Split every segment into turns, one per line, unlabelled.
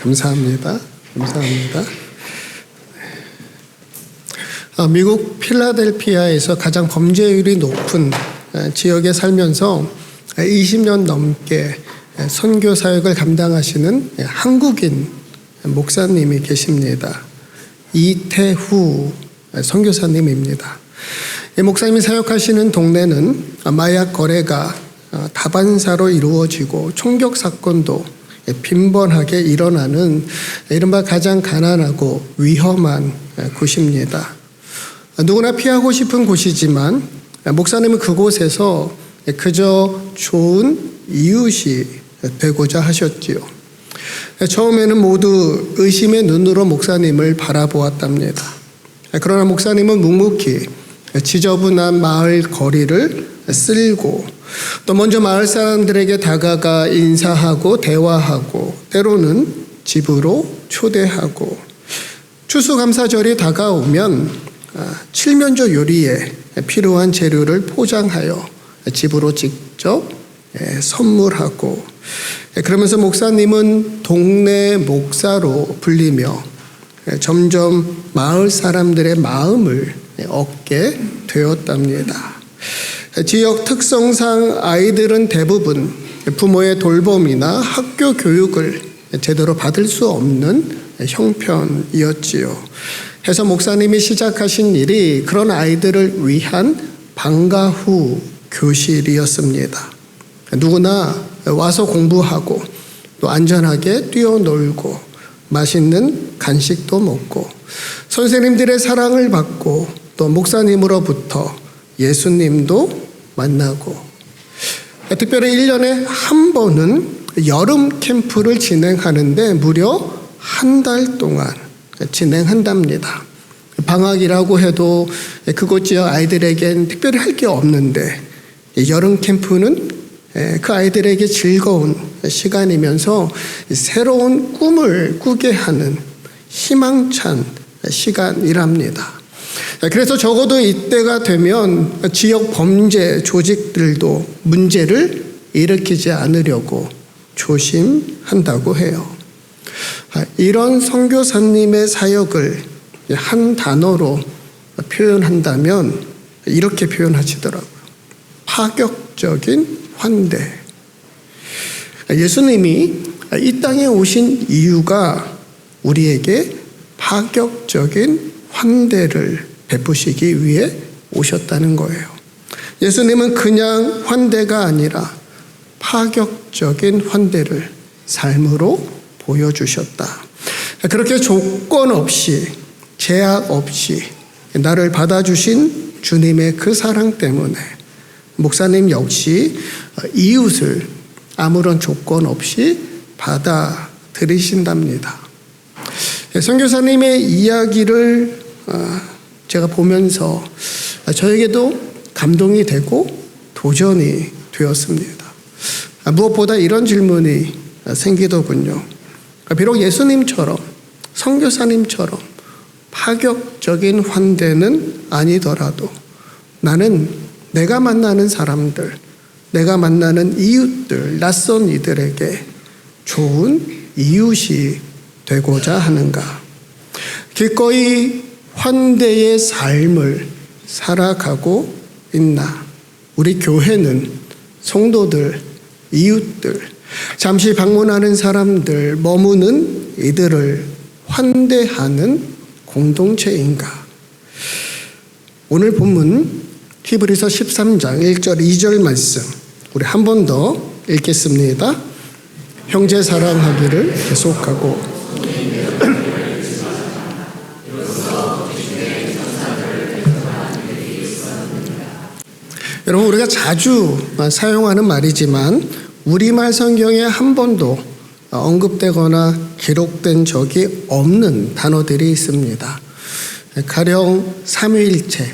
감사합니다. 미국 필라델피아에서 가장 범죄율이 높은 지역에 살면서 20년 넘게 선교 사역을 감당하시는 한국인 목사님이 계십니다. 이태후 선교사님입니다. 목사님이 사역하시는 동네는 마약 거래가 다반사로 이루어지고 총격 사건도 빈번하게 일어나는 이른바 가장 가난하고 위험한 곳입니다. 누구나 피하고 싶은 곳이지만 목사님은 그곳에서 그저 좋은 이웃이 되고자 하셨지요. 처음에는 모두 의심의 눈으로 목사님을 바라보았답니다. 그러나 목사님은 묵묵히 지저분한 마을 거리를 쓸고 또 먼저 마을 사람들에게 다가가 인사하고 대화하고 때로는 집으로 초대하고 추수감사절이 다가오면 칠면조 요리에 필요한 재료를 포장하여 집으로 직접 선물하고 그러면서 목사님은 동네 목사로 불리며 점점 마을 사람들의 마음을 얻게 되었답니다. 지역 특성상 아이들은 대부분 부모의 돌봄이나 학교 교육을 제대로 받을 수 없는 형편이었지요. 해서 목사님이 시작하신 일이 그런 아이들을 위한 방과 후 교실이었습니다. 누구나 와서 공부하고 또 안전하게 뛰어놀고 맛있는 간식도 먹고 선생님들의 사랑을 받고 또 목사님으로부터 예수님도 만나고 특별히 1년에 한 번은 여름 캠프를 진행하는데 무려 한 달 동안 진행한답니다. 방학이라고 해도 그곳 지역 아이들에겐 특별히 할 게 없는데 여름 캠프는 그 아이들에게 즐거운 시간이면서 새로운 꿈을 꾸게 하는 희망찬 시간이랍니다. 그래서 적어도 이때가 되면 지역 범죄 조직들도 문제를 일으키지 않으려고 조심한다고 해요. 이런 선교사님의 사역을 한 단어로 표현한다면 이렇게 표현하시더라고요. 파격적인 환대. 예수님이 이 땅에 오신 이유가 우리에게 파격적인 환대를 베푸시기 위해 오셨다는 거예요. 예수님은 그냥 환대가 아니라 파격적인 환대를 삶으로 보여주셨다. 그렇게 조건 없이 제약 없이 나를 받아주신 주님의 그 사랑 때문에 목사님 역시 이웃을 아무런 조건 없이 받아들이신답니다. 선교사님의 이야기를 제가 보면서 저에게도 감동이 되고 도전이 되었습니다. 무엇보다 이런 질문이 생기더군요. 비록 예수님처럼 선교사님처럼 파격적인 환대는 아니더라도 나는 내가 만나는 사람들, 내가 만나는 이웃들, 낯선 이들에게 좋은 이웃이 되고자 하는가? 기꺼이 환대의 삶을 살아가고 있나? 우리 교회는 성도들, 이웃들, 잠시 방문하는 사람들, 머무는 이들을 환대하는 공동체인가? 오늘 본문 히브리서 13장 1절 2절 말씀 우리 한 번 더 읽겠습니다. 형제 사랑하기를 계속하고 여러분 우리가 자주 사용하는 말이지만 우리말 성경에 한 번도 언급되거나 기록된 적이 없는 단어들이 있습니다. 가령 삼위일체,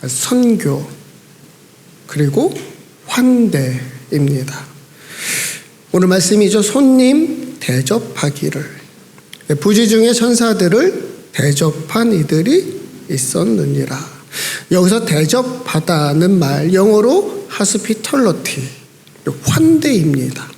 선교, 그리고 환대입니다. 오늘 말씀이죠. 손님 대접하기를. 부지 중에 천사들을 대접한 이들이 있었느니라. 여기서 대접하다는 말 영어로 하스피털러티, 환대입니다.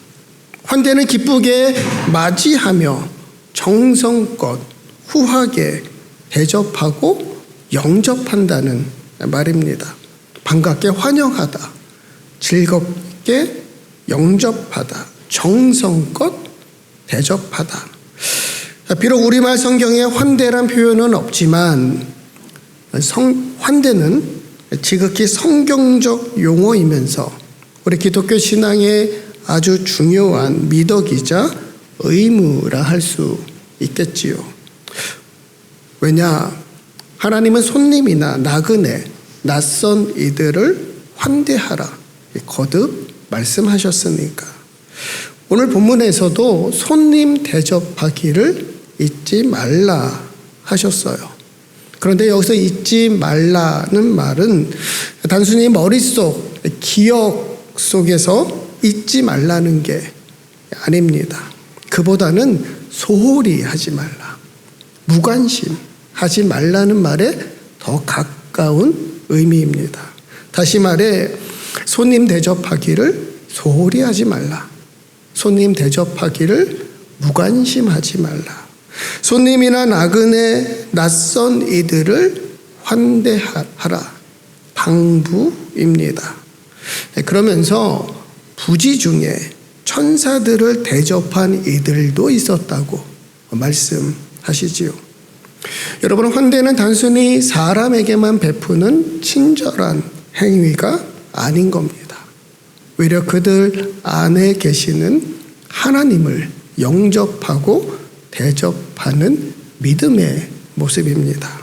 환대는 기쁘게 맞이하며 정성껏 후하게 대접하고 영접한다는 말입니다. 반갑게 환영하다, 즐겁게 영접하다, 정성껏 대접하다. 비록 우리말 성경에 환대란 표현은 없지만 환대는 지극히 성경적 용어이면서 우리 기독교 신앙의 아주 중요한 미덕이자 의무라 할 수 있겠지요. 왜냐? 하나님은 손님이나 나그네, 낯선 이들을 환대하라 거듭 말씀하셨으니까. 오늘 본문에서도 손님 대접하기를 잊지 말라 하셨어요. 그런데 여기서 잊지 말라는 말은 단순히 머릿속, 기억 속에서 잊지 말라는 게 아닙니다. 그보다는 소홀히 하지 말라, 무관심 하지 말라는 말에 더 가까운 의미입니다. 다시 말해 손님 대접하기를 소홀히 하지 말라, 손님 대접하기를 무관심하지 말라, 손님이나 나그네 낯선 이들을 환대하라 당부입니다. 그러면서 부지 중에 천사들을 대접한 이들도 있었다고 말씀하시지요. 여러분, 환대는 단순히 사람에게만 베푸는 친절한 행위가 아닌 겁니다. 오히려 그들 안에 계시는 하나님을 영접하고 대접하는 믿음의 모습입니다.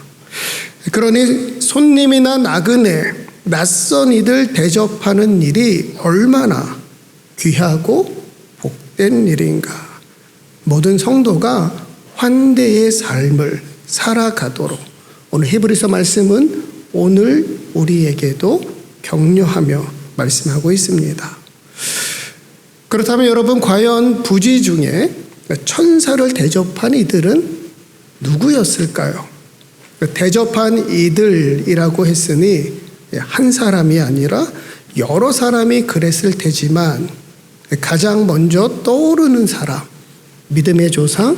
그러니 손님이나 나그네, 낯선 이들 대접하는 일이 얼마나 귀하고 복된 일인가. 모든 성도가 환대의 삶을 살아가도록 오늘 히브리서 말씀은 오늘 우리에게도 격려하며 말씀하고 있습니다. 그렇다면 여러분, 과연 부지 중에 천사를 대접한 이들은 누구였을까요? 대접한 이들이라고 했으니 한 사람이 아니라 여러 사람이 그랬을 테지만 가장 먼저 떠오르는 사람, 믿음의 조상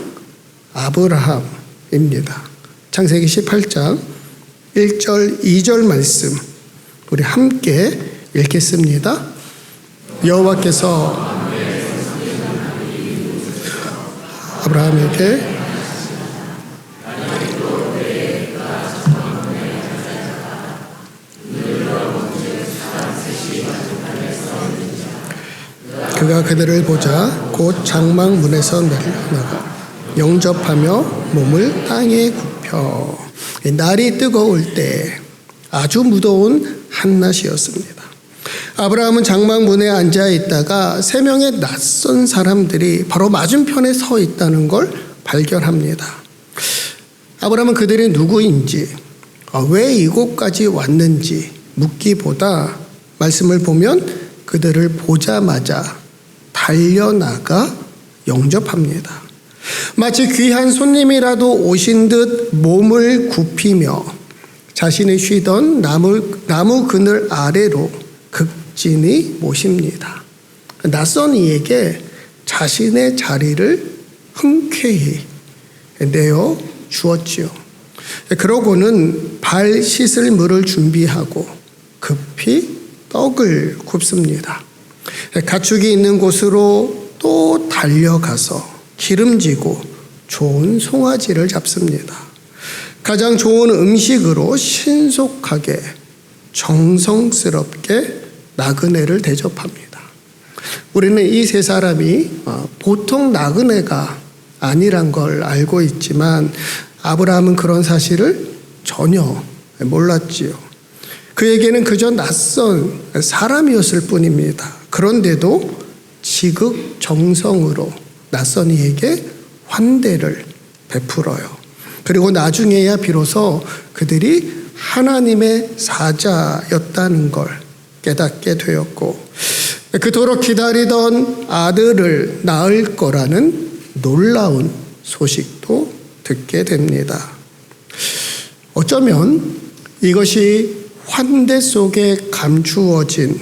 아브라함입니다. 창세기 18장 1절 2절 말씀 우리 함께 읽겠습니다. 여호와께서 아브라함에게 그가 그들을 보자 곧 장막문에서 내려나가 영접하며 몸을 땅에 굽혀. 날이 뜨거울 때 아주 무더운 한낮이었습니다. 아브라함은 장막문에 앉아 있다가 세 명의 낯선 사람들이 바로 맞은편에 서 있다는 걸 발견합니다. 아브라함은 그들이 누구인지, 왜 이곳까지 왔는지 묻기보다 말씀을 보면 그들을 보자마자 달려나가 영접합니다. 마치 귀한 손님이라도 오신 듯 몸을 굽히며 자신이 쉬던 나무 그늘 아래로 극진히 모십니다. 낯선 이에게 자신의 자리를 흔쾌히 내어 주었지요. 그러고는 발 씻을 물을 준비하고 급히 떡을 굽습니다. 가축이 있는 곳으로 또 달려가서 기름지고 좋은 송아지를 잡습니다. 가장 좋은 음식으로 신속하게 정성스럽게 나그네를 대접합니다. 우리는 이 세 사람이 보통 나그네가 아니란 걸 알고 있지만 아브라함은 그런 사실을 전혀 몰랐지요. 그에게는 그저 낯선 사람이었을 뿐입니다. 그런데도 지극정성으로 낯선 이에게 환대를 베풀어요. 그리고 나중에야 비로소 그들이 하나님의 사자였다는 걸 깨닫게 되었고, 그토록 기다리던 아들을 낳을 거라는 놀라운 소식도 듣게 됩니다. 어쩌면 이것이 환대 속에 감추어진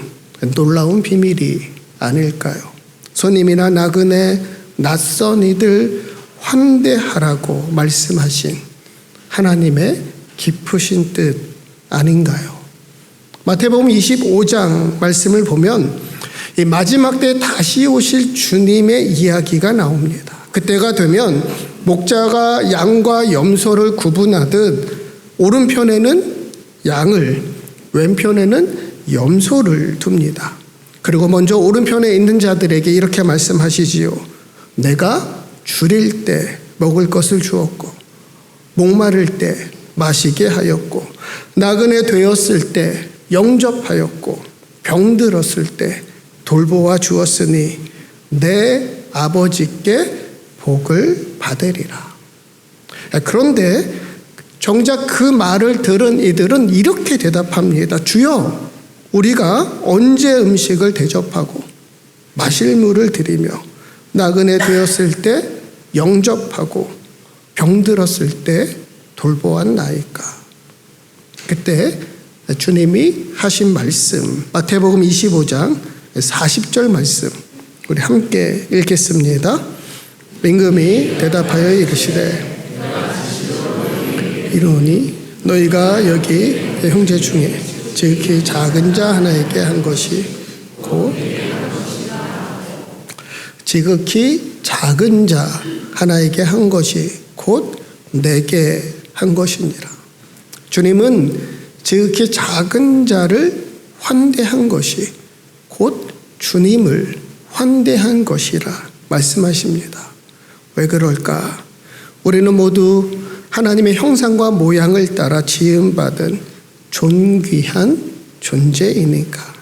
놀라운 비밀이 아닐까요? 손님이나 나그네, 낯선 이들 환대하라고 말씀하신 하나님의 깊으신 뜻 아닌가요? 마태복음 25장 말씀을 보면 이 마지막 때 다시 오실 주님의 이야기가 나옵니다. 그때가 되면 목자가 양과 염소를 구분하듯 오른편에는 양을, 왼편에는 염소를 둡니다. 그리고 먼저 오른편에 있는 자들에게 이렇게 말씀하시지요. 내가 줄일 때 먹을 것을 주었고 목마를 때 마시게 하였고 나그네 되었을 때 영접하였고 병들었을 때 돌보아 주었으니 내 아버지께 복을 받으리라. 그런데 정작 그 말을 들은 이들은 이렇게 대답합니다. 주여, 우리가 언제 음식을 대접하고 마실 물을 드리며 나그네 되었을 때 영접하고 병들었을 때 돌보았나이까. 그때 주님이 하신 말씀, 마태복음 25장 40절 말씀 우리 함께 읽겠습니다. 임금이 대답하여 이르시되 이르노니 너희가 여기 내 형제 중에 지극히 작은 자 하나에게 한 것이 곧 지극히 작은 자 하나에게 한 것이 곧 내게 한 것이니라. 주님은 지극히 작은 자를 환대한 것이 곧 주님을 환대한 것이라 말씀하십니다. 왜 그럴까? 우리는 모두 하나님의 형상과 모양을 따라 지음받은 존귀한 존재이니까.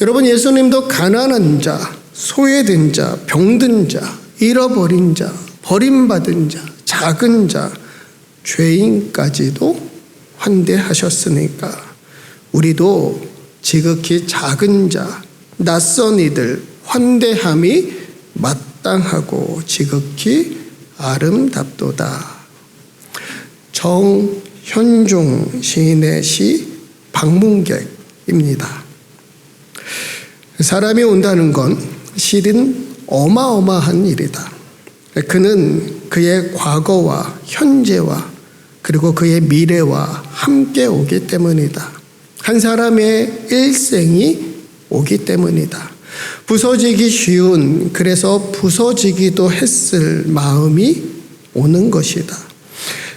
여러분, 예수님도 가난한 자, 소외된 자, 병든 자, 잃어버린 자, 버림받은 자, 작은 자, 죄인까지도 환대하셨으니까 우리도 지극히 작은 자, 낯선 이들 환대함이 마땅하고 지극히 아름답도다. 정현종 시인의 시 방문객입니다. 사람이 온다는 건 실은 어마어마한 일이다. 그는 그의 과거와 현재와 그리고 그의 미래와 함께 오기 때문이다. 한 사람의 일생이 오기 때문이다. 부서지기 쉬운, 그래서 부서지기도 했을 마음이 오는 것이다.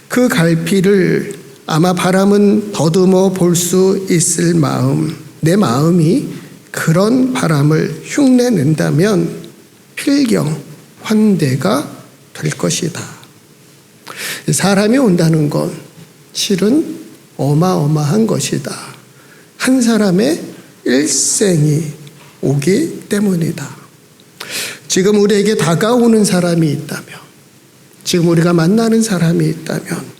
그 갈피를 아마 바람은 더듬어 볼 수 있을 마음, 내 마음이 그런 바람을 흉내낸다면 필경 환대가 될 것이다. 사람이 온다는 건 실은 어마어마한 것이다. 한 사람의 일생이 오기 때문이다. 지금 우리에게 다가오는 사람이 있다면, 지금 우리가 만나는 사람이 있다면,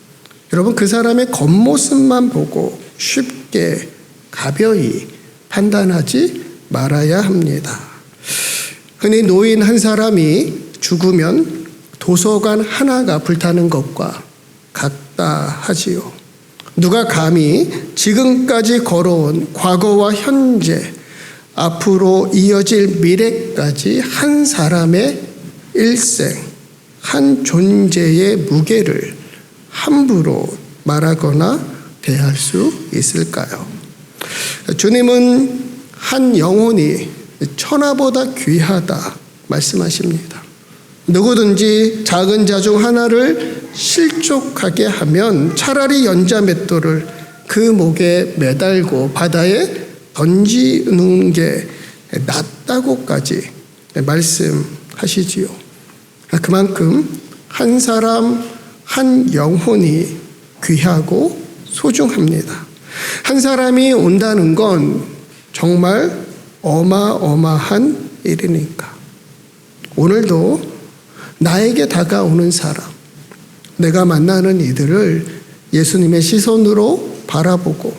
여러분 그 사람의 겉모습만 보고 쉽게 가벼이 판단하지 말아야 합니다. 흔히 노인 한 사람이 죽으면 도서관 하나가 불타는 것과 같다 하지요. 누가 감히 지금까지 걸어온 과거와 현재, 앞으로 이어질 미래까지 한 사람의 일생, 한 존재의 무게를 함부로 말하거나 대할 수 있을까요? 주님은 한 영혼이 천하보다 귀하다 말씀하십니다. 누구든지 작은 자 중 하나를 실족하게 하면 차라리 연자맷돌을 그 목에 매달고 바다에 던지는 게 낫다고까지 말씀하시지요. 그만큼 한 사람 한 영혼이 귀하고 소중합니다. 한 사람이 온다는 건 정말 어마어마한 일이니까. 오늘도 나에게 다가오는 사람, 내가 만나는 이들을 예수님의 시선으로 바라보고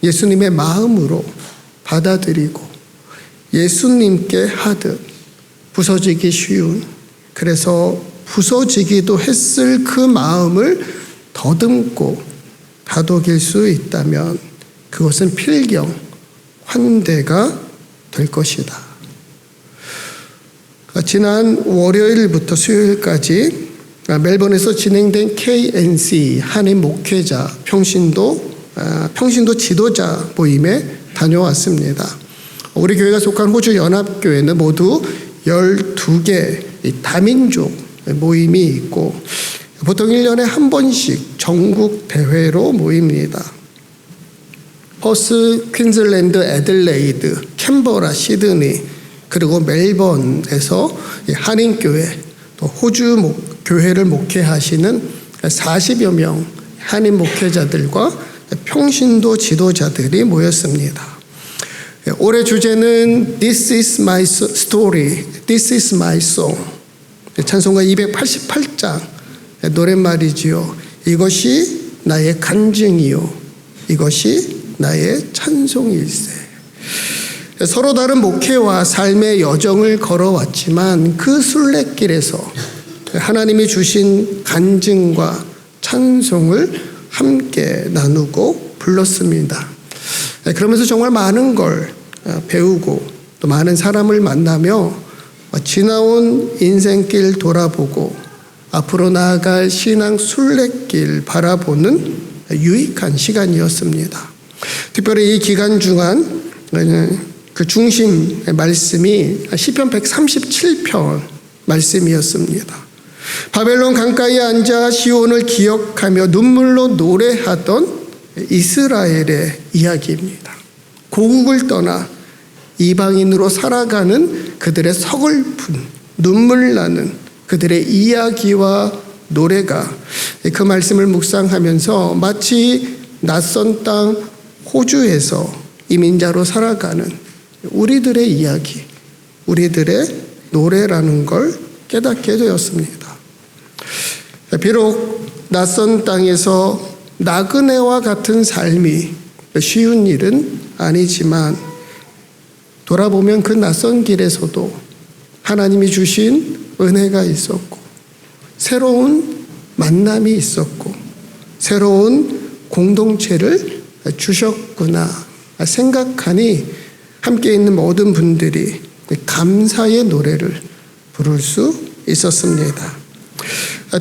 예수님의 마음으로 받아들이고 예수님께 하듯 부서지기 쉬운, 그래서 부서지기도 했을 그 마음을 더듬고 다독일 수 있다면 그것은 필경 환대가 될 것이다. 지난 월요일부터 수요일까지 멜번에서 진행된 KNC 한인 목회자 평신도 지도자 모임에 다녀왔습니다. 우리 교회가 속한 호주 연합교회는 모두 12개 다민족 모임이 있고 보통 1년에 한 번씩 전국 대회로 모입니다. 퍼스, 퀸즐랜드, 애들레이드, 캔버라, 시드니 그리고 멜번에서 한인교회 또 호주 교회를 목회하시는 40여 명 한인 목회자들과 평신도 지도자들이 모였습니다. 올해 주제는 This is my story, This is my song. 찬송가 288장 노랫말이지요. 이것이 나의 간증이요, 이것이 나의 찬송일세. 서로 다른 목회와 삶의 여정을 걸어왔지만 그 순례길에서 하나님이 주신 간증과 찬송을 함께 나누고 불렀습니다. 그러면서 정말 많은 걸 배우고 또 많은 사람을 만나며 지나온 인생길 돌아보고 앞으로 나아갈 신앙 순례길 바라보는 유익한 시간이었습니다. 특별히 이 기간 중간 그 중심 말씀이 시편 137편 말씀이었습니다. 바벨론 강가에 앉아 시온을 기억하며 눈물로 노래하던 이스라엘의 이야기입니다. 고국을 떠나 이방인으로 살아가는 그들의 서글픈 눈물 나는 그들의 이야기와 노래가 그 말씀을 묵상하면서 마치 낯선 땅 호주에서 이민자로 살아가는 우리들의 이야기, 우리들의 노래라는 걸 깨닫게 되었습니다. 비록 낯선 땅에서 나그네와 같은 삶이 쉬운 일은 아니지만 돌아보면 그 낯선 길에서도 하나님이 주신 은혜가 있었고 새로운 만남이 있었고 새로운 공동체를 주셨구나 생각하니 함께 있는 모든 분들이 감사의 노래를 부를 수 있었습니다.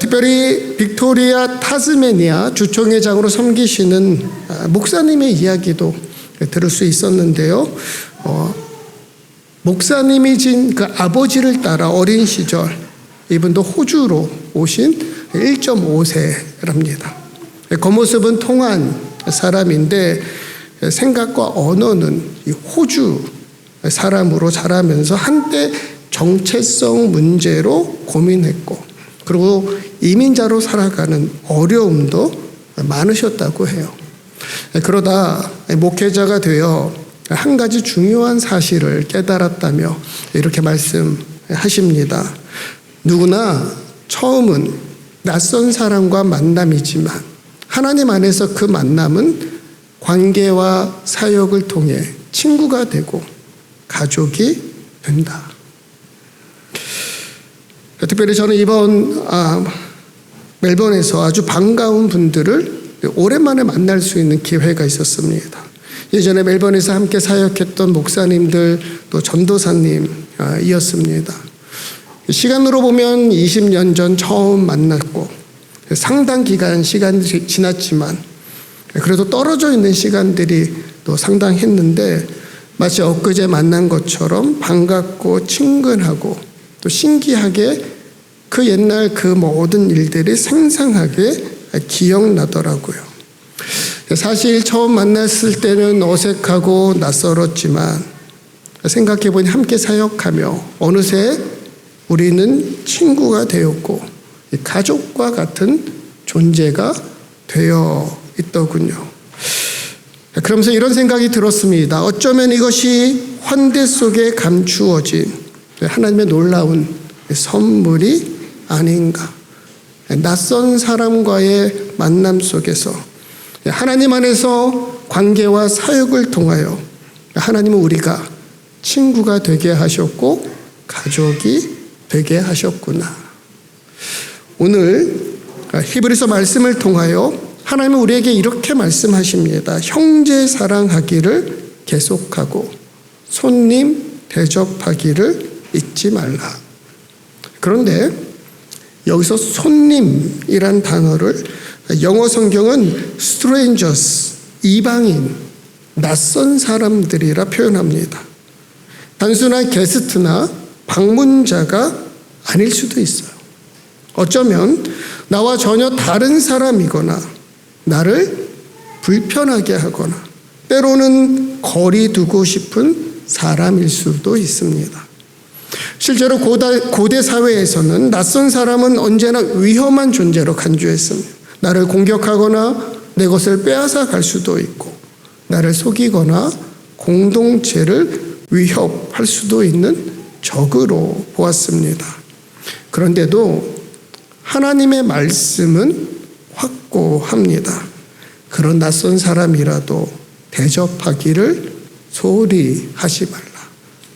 특별히 빅토리아 타스메니아 주총회장으로 섬기시는 목사님의 이야기도 들을 수 있었는데요. 목사님이 진 그 아버지를 따라 어린 시절 이분도 호주로 오신 1.5세랍니다. 겉모습은 통한 사람인데 생각과 언어는 이 호주 사람으로 자라면서 한때 정체성 문제로 고민했고 그리고 이민자로 살아가는 어려움도 많으셨다고 해요. 그러다 목회자가 되어 한 가지 중요한 사실을 깨달았다며 이렇게 말씀하십니다. 누구나 처음은 낯선 사람과 만남이지만 하나님 안에서 그 만남은 관계와 사역을 통해 친구가 되고 가족이 된다. 특별히 저는 이번 멜번에서 아주 반가운 분들을 오랜만에 만날 수 있는 기회가 있었습니다. 예전에 멜번에서 함께 사역했던 목사님들 또 전도사님이었습니다. 시간으로 보면 20년 전 처음 만났고 상당 기간 시간이 지났지만 그래도 떨어져 있는 시간들이 또 상당했는데 마치 엊그제 만난 것처럼 반갑고 친근하고 또 신기하게 그 옛날 그 모든 일들이 생생하게 기억나더라고요. 사실 처음 만났을 때는 어색하고 낯설었지만 생각해보니 함께 사역하며 어느새 우리는 친구가 되었고 가족과 같은 존재가 되어 있더군요. 그러면서 이런 생각이 들었습니다. 어쩌면 이것이 환대 속에 감추어진 하나님의 놀라운 선물이 아닌가. 낯선 사람과의 만남 속에서 하나님 안에서 관계와 사역을 통하여 하나님은 우리가 친구가 되게 하셨고 가족이 되게 하셨구나. 오늘 히브리서 말씀을 통하여 하나님은 우리에게 이렇게 말씀하십니다. 형제 사랑하기를 계속하고 손님 대접하기를 잊지 말라. 그런데 여기서 손님이란 단어를 영어 성경은 strangers, 이방인, 낯선 사람들이라 표현합니다. 단순한 게스트나 방문자가 아닐 수도 있어요. 어쩌면 나와 전혀 다른 사람이거나 나를 불편하게 하거나 때로는 거리 두고 싶은 사람일 수도 있습니다. 실제로 고대 사회에서는 낯선 사람은 언제나 위험한 존재로 간주했습니다. 나를 공격하거나 내 것을 빼앗아 갈 수도 있고 나를 속이거나 공동체를 위협할 수도 있는 적으로 보았습니다. 그런데도 하나님의 말씀은 확고합니다. 그런 낯선 사람이라도 대접하기를 소홀히 하지 말라.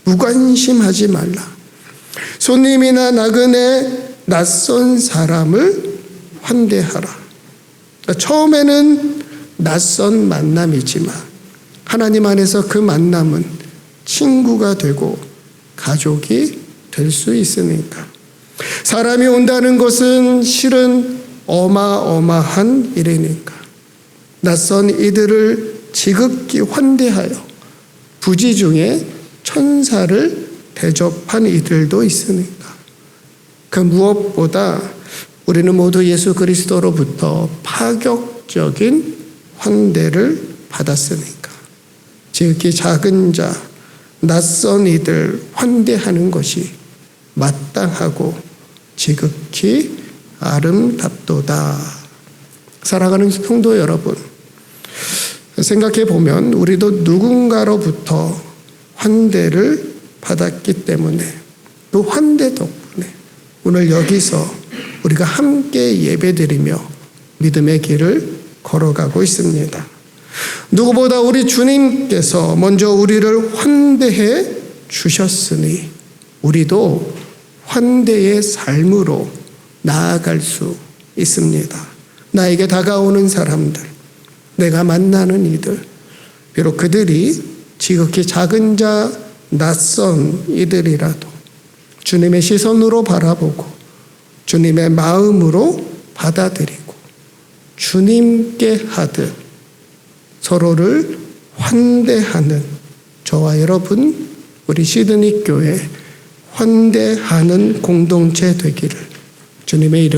무관심하지 말라. 손님이나 나그네 낯선 사람을 환대하라. 처음에는 낯선 만남이지만 하나님 안에서 그 만남은 친구가 되고 가족이 될 수 있으니까. 사람이 온다는 것은 실은 어마어마한 일이니까. 낯선 이들을 지극히 환대하여 부지 중에 천사를 대접한 이들도 있으니까. 그 무엇보다 우리는 모두 예수 그리스도로부터 파격적인 환대를 받았으니까. 지극히 작은 자, 낯선 이들 환대하는 것이 마땅하고 지극히 아름답도다. 사랑하는 성도 여러분, 생각해 보면 우리도 누군가로부터 환대를 받았기 때문에 그 환대 덕분에 오늘 여기서 우리가 함께 예배드리며 믿음의 길을 걸어가고 있습니다. 누구보다 우리 주님께서 먼저 우리를 환대해 주셨으니 우리도 환대의 삶으로 나아갈 수 있습니다. 나에게 다가오는 사람들, 내가 만나는 이들, 비록 그들이 지극히 작은 자, 낯선 이들이라도 주님의 시선으로 바라보고 주님의 마음으로 받아들이고 주님께 하듯 서로를 환대하는 저와 여러분, 우리 시드니 교회 환대하는 공동체 되기를 주님의 이름